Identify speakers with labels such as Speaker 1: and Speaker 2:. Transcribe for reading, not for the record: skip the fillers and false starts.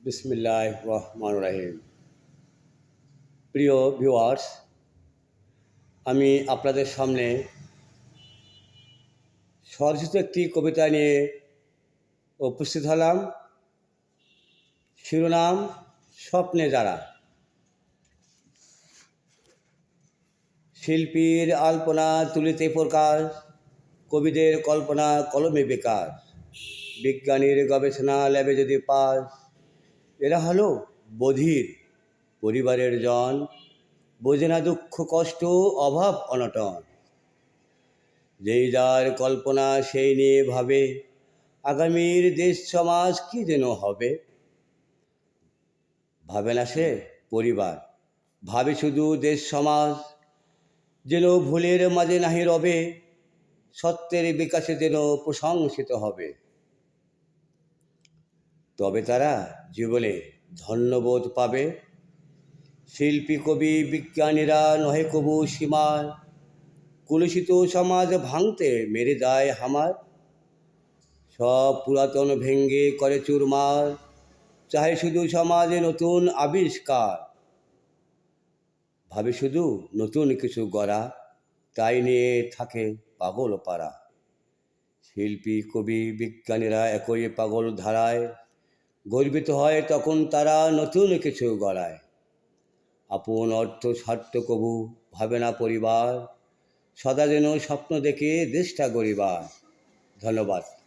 Speaker 1: বিসমিল্লাহির রহমানির রহিম। প্রিয় ভিউয়ার্স, আমি আপনাদের সামনে স্বরচিত একটি কবিতা নিয়ে উপস্থিত হলাম। শিরোনাম স্বপ্নে যারা। শিল্পীর আলপনা তুলিতে প্রকাশ, কবিদের কল্পনা কলমে বিকাশ, বিজ্ঞানীর গবেষণা ল্যাবে যদি পাস, এরা হলো বধির পরিবারের জন, বোঝে না দুঃখ কষ্ট অভাব অনটন। যেই যার কল্পনা সেই নিয়ে ভাবে, আগামীর দেশ সমাজ কি যেন হবে। ভাবে না সে পরিবার, ভাবে শুধু দেশ সমাজ, যেন ভুলের মাঝে নাহি রবে, সত্যের বিকাশে যেন প্রশংসিত হবে। তবে তারা জীবনে ধন্যবোধ পাবে। শিল্পী কবি বিজ্ঞানীরা নহে কবু সীমার, কলুষিত সমাজ ভাঙতে মেরে যায় হামার। সব পুরাতন ভেঙ্গে করে চুরমার, চাহে শুধু সমাজে নতুন আবিষ্কার। ভাবে শুধু নতুন কিছু গড়া, তাই নিয়ে থাকে পাগল পাড়া। শিল্পী কবি বিজ্ঞানীরা একই পাগল ধারায়, গর্বিত হয় তখন তারা নতুন কিছু গড়ায়। আপন অর্থ স্বার্থ কবু ভাবে না পরিবার, সদা যেন স্বপ্ন দেখে দেশটা গড়িবার। ধন্যবাদ।